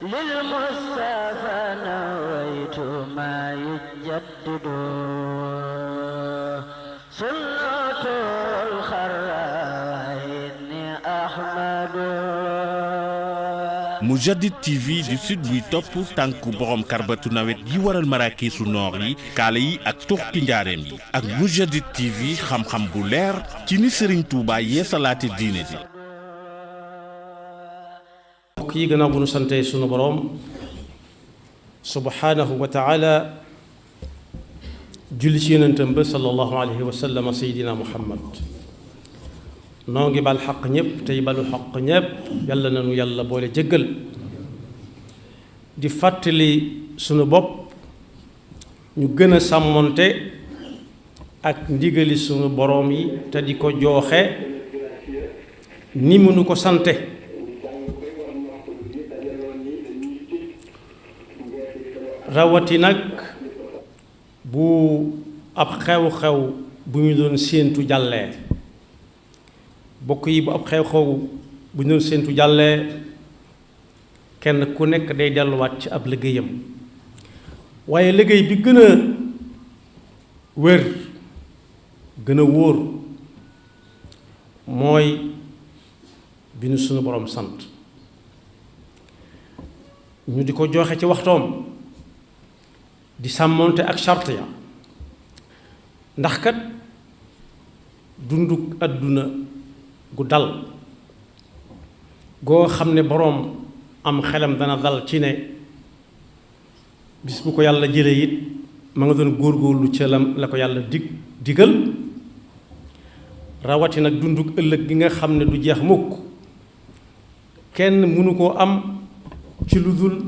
للمصطفى نويت ما يجدد سنة الخرائن أحمد. Moujadid TV du sud buy topp tànku borom karbatu nawet yi waral maraakiisu noor yi kaala yi ak tuxki njaareem yi ak Moujadid TV xam-xam bu leer ci ni Serigne Touba yeesalaate diine ji. mbokk yi gannaaw bu nu sante sunu borom subhanahu wa taala julli ci yonentam ba sallallahu alayhi wa sallam sayidina Muhammad noo ngi bal xaq ñëpp tey balu xaq ñëpp yàlla nanu yàlla boole jëggal di fàttali sunu bopp ñu gën a sàmmonte ak ndigali sunu boroom yi te di ko jooxe ni mu nu ko sante rawati nag bu ab xew-xew bu ñu doon séentu jàllee bokk yi bu ab xew-xew bu ñu doon séentu jàllee kenn ku nekk day delluwaat ci ab liggéeyam waaye liggéey bi gën a wér gën a wóor mooy bi nu sunu boroom sant ñu di ko joxe ci waxtoom di sàmmonte ak charte ya ndax kat dunduk àdduna gu dal goo xam ne boroom am xelam dana dal ci ne bis bu ko yàlla jële it ma nga doon góorgóorlu ca la ko yàlla digal rawati nag dunduk ëllëg gi nga xam ne du jeex mukk kenn mënu koo am ci lu dul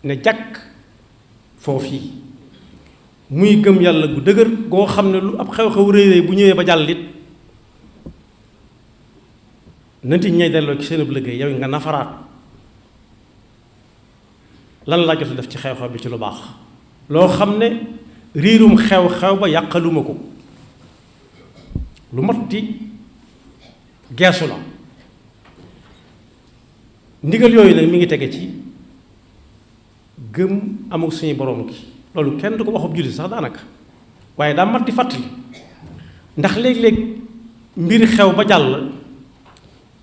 ne jàkk foofii muy gëm yàlla gu dëgër goo xam ne lu ab xew-xew rëy rëy bu ñëwee ba jàllit nanti ñay delloo ci seen liggéey yow nga nafaraat lan laa jot a def ci xew-xew bi ci lu baax loo xam ne riirum xew-xew ba yàqaluma ko lu mat di geesu la ndigal yooyu nag mi ngi tege ci gëm amul suñu borom gi loolu kenn du ko waxub jullit sax daanaka waaye daa mat di fàttali ndax léeg-léeg mbir xew ba jàll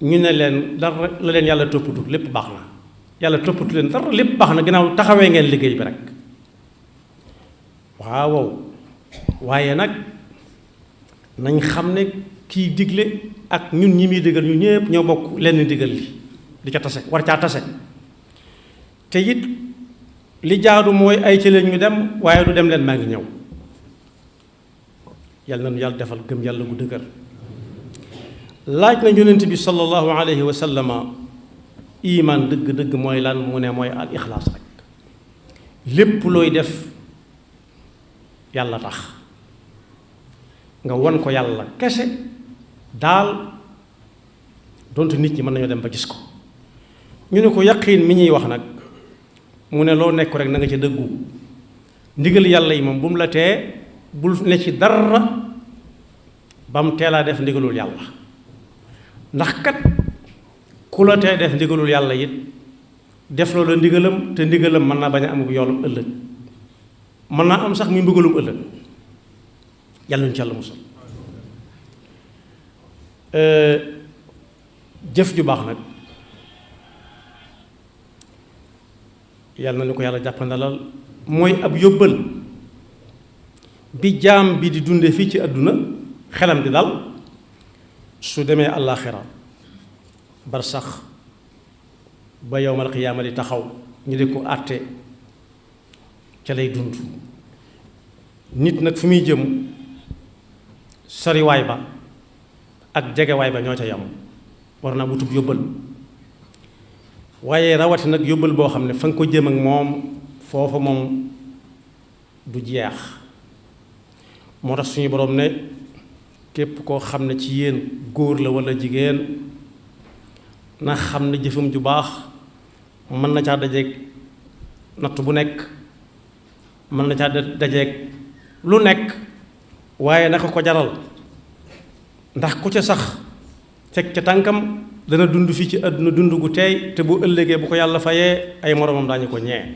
ñu ne leen dara la leen yàlla toppatu lépp baax na yàlla toppatu leen dara lépp baax na ginnaaw taxawee ngeen liggéey bi rek waaw waaye nag nañ xam ne kiy digle ak ñun ñi muy digal ñu ñëpp ñoo bokk lenn digal li di ca tase war caa tase te it li jaadu mooy ay ci leen ñu dem waaye du dem leen maa ngi ñëw yàlla na nu yàlla defal gëm yàlla gu dëgër laaj na yonent bi sallallahu alayhi wa sallama iman dëgg-dëgg mooy lan mu ne mooy al ixlaas rek lépp looy def yàlla tax nga won ko yàlla kese daal donte nit ñi mën nañoo dem ba gis ko ñu ne ko yaqiin mi ñuy wax nag mu ne loo nekk rek na nga ca dëggu ndigal yàlla yi moom bu mu la tee bul ne ci dara ba mu teelaa def ndigalul yàlla ndax kat ku la tee def ndigalul yàlla it def loola ndigalam te ndigalam mën naa bañ a am yoolum ëllëg mën naa am sax muy mbugalum ëllëg yàlla ñu ci yàlla musal jëf ju baax nag yàlla na ko yàlla jàppandalal mooy ab yóbbal bi jaam bi di dunde fii ci àdduna xelam di dal su demee àllaaxira bar sax ba yowmal qiyaama di taxaw ñu di ko àtte ca lay dund nit nag fu muy jëm soriwaay ba ak jegewaay ba ñoo ca yam war naa wutub yóbbal waaye rawati nag yóbbal boo xam ne fa nga ko jëm ak moom foofa moom du jeex moo tax suñu boroom ne képp koo xam ne ci yéen góor la walla jigéen na xam ne jëfam ju baax mën na caa dajeeg natt bu nekk mën na caa dajeeg lu nekk waaye naka ko jaral ndax ku ca sax teg ca tànkam dana dund fii ci àdduna dund gu teey te bu ëllëgee bu ko yàlla fayee ay moromam daañu ko ñee.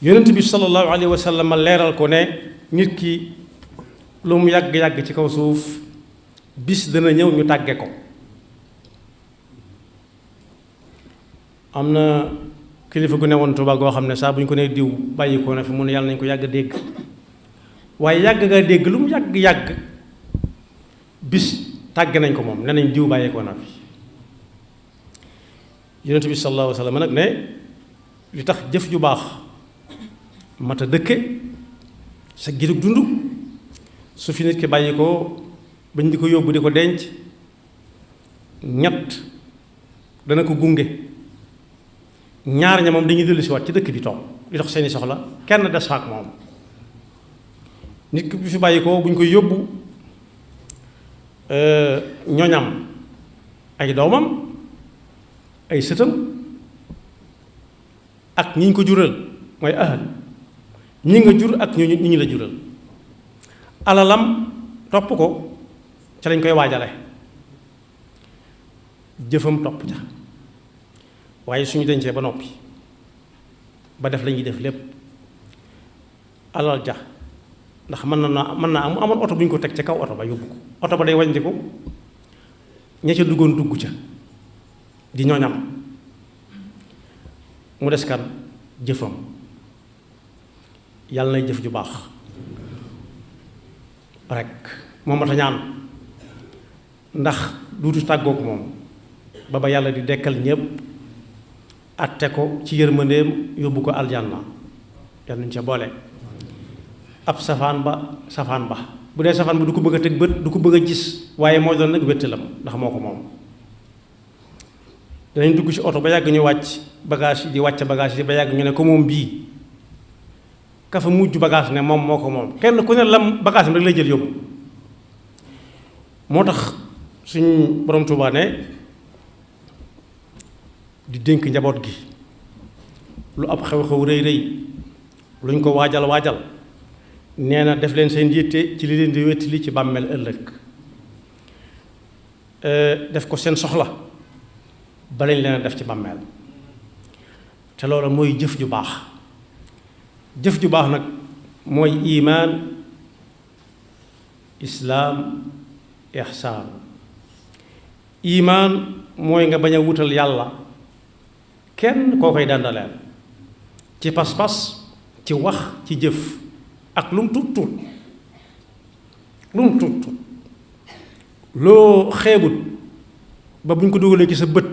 yonent bi sallallahu alayhi wa sallam leeral ko ne nit ki lu mu yàgg-yàgg ci kaw suuf bis dana ñëw ñu tàgge ko. am na kilifa gu ne woon Tuuba goo xam ne saa bu ñu ko nee diw bàyyi ko na fi mu ne yàlla nañ ko yàgg dégg waaye yàgg nga dégg lu mu yàgg-yàgg bis tàgge nañ ko moom ne nañ diw bàyyi ko na fi. yonent bi sallallahu alayhi wa sallam nag ne li tax jëf ju baax mat a dëkke sa girug dund su fi nit ki bàyyi ko bañ di ko yóbbu di ko denc ñett dana ko gunge. ñaar ña moom dañuy dellu si waat ci dëkk bi toog di dox seeni soxla kenn des faak moom. nit ki bi fi bàyyi ko bu ñu koy yóbbu ñoñam ay doomam ay sëtam ak ñi ñu ko jural mooy ahal ñi nga jur ak ñi ñu la jural alalam topp ko ca lañ koy waajale jëfam topp ca waaye suñu dencee ba noppi ba def lañuy def lépp alal ja ndax mën naa am amoon oto bu ñu ko teg ca kaw oto ba yóbbu ko oto ba day wàññiku ña ca duggoon dugg ca di ñooñam mu des kan jëfam yàlla nay jëf ju baax rek moo mat a ñaan ndax duutu tàggook moom ba yàlla di dekkal ñépp atte ko ci yërmandeem yóbbu ko aljanna yal nañu ca boole. ab safaan ba bu dee safaan ba du ko bëgg a teg bët du ko bëgg a gis waaye moo doon nag wéttalam ndax moo ko moom. danañ dugg ci oto ba yàgg ñu wàcc bagage yi di wàcc bagage yi ba yàgg ñu ne ko moom bii ka fa mujj bagage ne moom moo ko moom kenn ku ne lam bagage am rek lay jël yóbbu. moo tax suñ borom Tuubaa ne di dénk njaboot gi lu ab xew-xew rëy rëy luñ ko waajal nee na def leen seen yitte ci li leen di wettali ci bàmmeel ëllëg def ko seen soxla ba lañ leen a def ci bàmmeel te loolu mooy jëf ju baax. jëf ju baax nag mooy imaan islaam ihsaan. imaan mooy nga bañ a wutal yàlla kenn koo koy dandaleel ci pas-pas ci wax ci jëf ak lu mu tuut loo xeebut ba bu ñu ko dugalee ci sa bët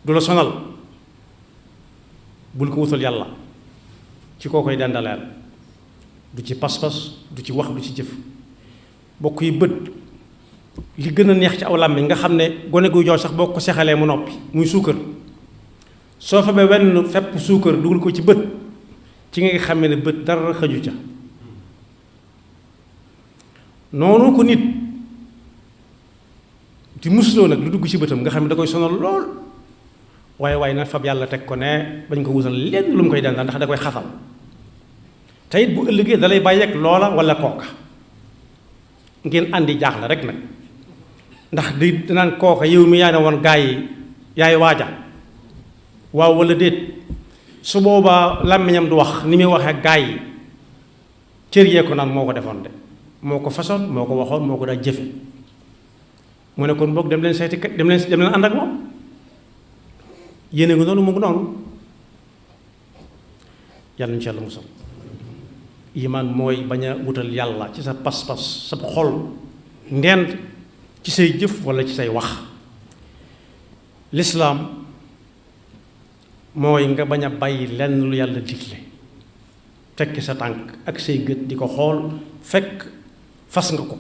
du la sonal bul ko wutal yàlla ci koo koy dandaleel du ci pas-pas du ci wax du ci jëf. bokk yi bët li gën a neex ci aw làmmiñ nga xam ne gone gu jox sax boo ko sexalee mu noppi muy suukar soo fa ba wenn fepp suukar dugal ko ci bët ci nga xamee ne bët dara xëju ca. noonu ko nit di musloo nag lu dugg ci bëtam nga xam ne da koy sonal lool waaye na fab yàlla teg ko ne bañ ko wutal lenn lu mu koy dandal ndax da koy xatal te it bu ëllëgee da lay bàyyeeg loola wala kooka ngeen àndi jaaxle rek nag ndax di danaan kooka yow mi yaa ne woon gaa yi yaay waaja waaw wala déet su boobaa làmmiñam du wax ni muy waxee gaa yi cër yee ko naan moo ko defoon de moo ko façon moo ko waxoon moo ko daa jëfe mu ne kon boog dem leen seeti dem leen ànd ak moom yéene nga noonu mu ngi noonu yàlla ñu ci yàlla musal. imaan mooy bañ a wutal yàlla ci sa pas-pas sa xol ndend ci say jëf walla ci say wax. lislaam mooy nga bañ a bàyyi lenn lu yàlla digle fekk sa tànk ak say gët di ko xool fekk fas nga ko.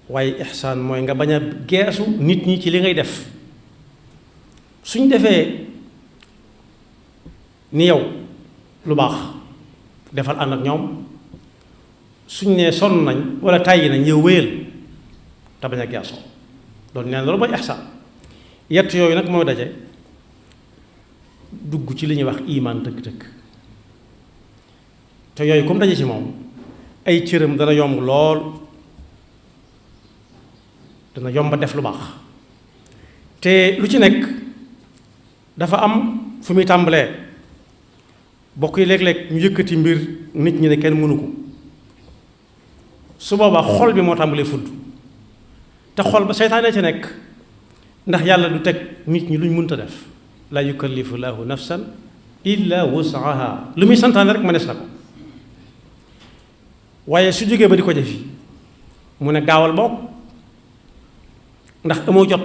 waaye ihsaan mooy nga bañ a geesu nit ñi ci li ngay def suñ defee ni yow lu baax defal ànd ak ñoom suñ nee sonn nañ wala tàyyi nañ yow wéyal te bañ a geesoo loolu nee na loolu mooy ihsaan. yett yooyu nag mooy daje dugg ci li ñuy wax imaan dëgg-dëgg te yooyu comme daje ci moom ay cëram dana yomb lool dana yomba def lu baax te lu ci nekk dafa am fu muy tàmbalee. bokk yi léeg-léeg ñu yëkkati mbir nit ñi ne kenn mënu ko su boobaa xol bi moo tàmbalee fudd te xol ba seytaane ca nekk ndax yàlla du teg nit ñi luñ mënta def la yukallifu laahu nafsan illa wusaha lu muy santaane rek mënees na ko waaye su jógee ba di ko defi mu ne gaawal bokk ndax amoo jot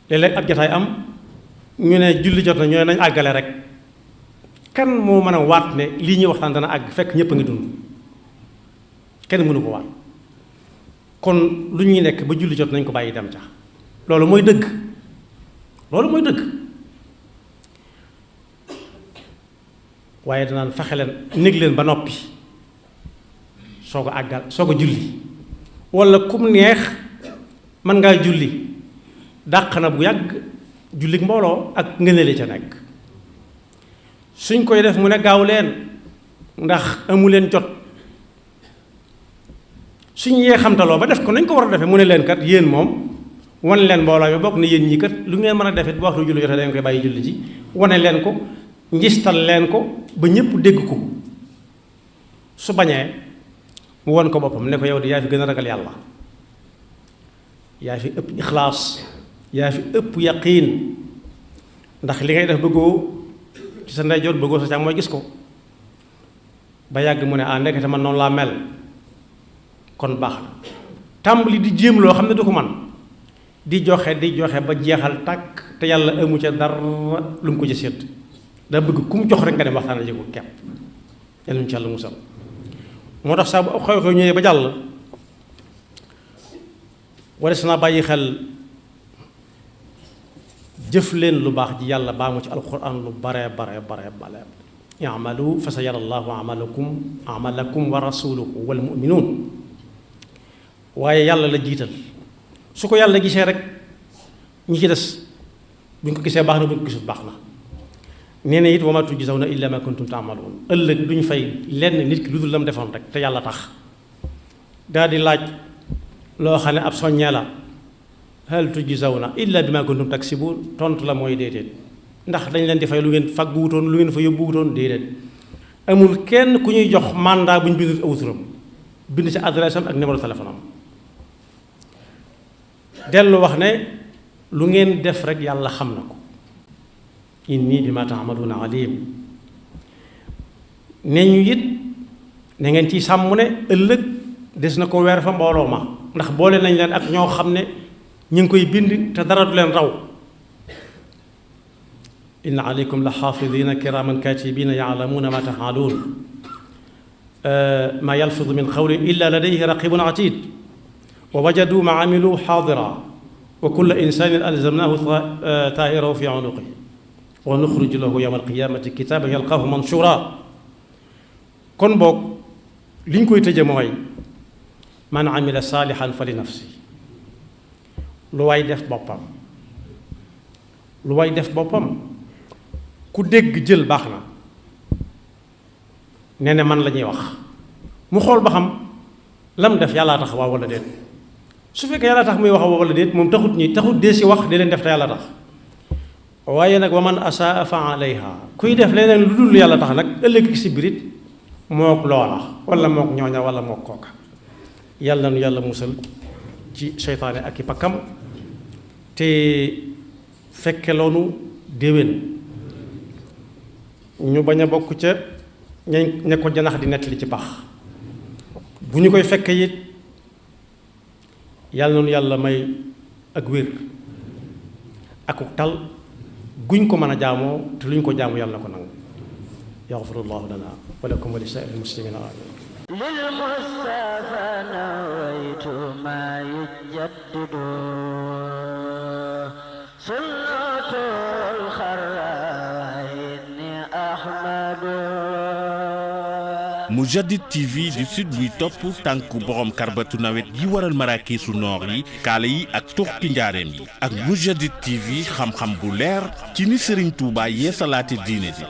léeg-léeg ab jataay am ñu ne julli jot na ñooy nañ àggale rek kan moo mën a waat ne lii ñuy waxtaan dana àgg fekk ñëpp a ngi dund kenn mënu ko waat kon lu ñuy nekk ba julli jot nañ ko bàyyi dem ca loolu mooy dëgg waaye danaan fexe leen néeg leen ba noppi soo ko àggal soo ko julli walla kum neex mën ngaa julli dàq na bu yàgg jullik mbooloo ak ngëneeli ca nekk suñ koy def mu ne gaaw leen ndax amu leen jot suñ yee xamtaloo ba def ko nañ ko war a defee mu ne leen kat yéen moom wan leen mbooloo mi bokk ne yéen ñii kat lu ngeen mën a defee bu waxtu julli jotee dañ koy bàyyi julli ji wane leen ko njistal leen ko ba ñëpp dégg ko su bañee mu won ko boppam ne ko yow di yaa fi gën a ragal yàlla yaa fi ëpp ixlaas yaa fi ëpp yaqiin ndax li ngay def bëggoo ci sa ndeyjoor bëggoo sa càmmooñ mooy gis ko ba yàgg mu ne ndekete man noonu laa mel kon baax na tàmbali di jéem loo xam ne du ko man di joxe ba jeexal tàkk te yàlla amu ca dara lu mu ko ci sédd daa bëgg ku mu jox rek nga dem waxtaan ji ko kepp yàlla ñu ci yàlla musal moo tax saa bu xew-xew ñëwee ba jàll wala si naa bàyyi xel jëf leen lu baax ji yàlla baa mu ci alquran lu bare i'malu fa sa yara allahu amalakum wa rasuluhu wal mu'minun waaye yàlla la jiital su ko yàlla gisee rek ñi ci des buñ ko gisee baax na buñ ko gisul baax na nee na it wa ma tujzawna illa ma kuntum ta'malun ëllëg duñ fay lenn nit ki lu dul la mu defoon rek te yàlla tax daal di laaj loo xam ne ab soññee la hal tujzawna illa bima kuntum taksibun tontu la mooy déedéet ndax dañ leen di fay lu ngeen faggu wutoon lu ngeen fa yóbbu wutoon déedéet amul kenn ku ñuy jox mandat bu ñu bindul aw turam bind ci adresse am ak numéro téléphone am dellu wax ne lu ngeen def rek yàlla xam na ko inni bima ta'maluna alim ne ñu it na ngeen ciy sàmm ne ëllëg des na ko weer fa mbooloo ma ndax boole nañ leen ak ñoo xam ne ñu ngi koy bind te dara du leen raw inna alaykum la xaafidina kiraman katibina ya'lamuna ma taf'alun ma yalfidu min qawlin illa ladayhi raqibun atid wa wajadu ma amilu xaadira wa kulla insanin alzamnahu taa'irahu fi unuqi wa nuxriju lahu yawma alqiyamati kitaban yalqaahu manshura kon boog li ñu koy tëje mooy man amila saalihan fa li nafsi lu waay def boppam ku dégg jël baax na nee na man la ñuy wax mu xool ba xam lam def yàllaa tax waaw wala déet su fekkee yàlla tax muy wax waaw wala déet moom taxut dee si wax di leen def te yàlla tax waaye nag wa man asaa fa alayha kuy def leneen lu dul yàlla tax nag ëllëg si birit mook loola wala mook ñooña wala mook kooka yàlla nu yàlla musal ci seytaane ak i pakkam te fekke loonu déwén ñu bañ a bokk ca ña ko janax di nettali ci pax bu ñu koy fekke it yàlla noonu yàlla may ak wér akuk tal guñ ko mën a jaamoo te luñ ko jaamu yàlla na ko nangu yaxfirullahu lana wa lakum wa li saa'iril muslimina amin للمصطفى نويت ما يجدد سنة الخرائن أحمد Mourchid TV di sud buy topp tànku borom karbatu nawet yi waral maraakiisu noor yi kaala yi ak tuxki njaareem yi ak Mourchid TV xam-xam bu leer ci ni Serigne Touba yeesalaate diine ji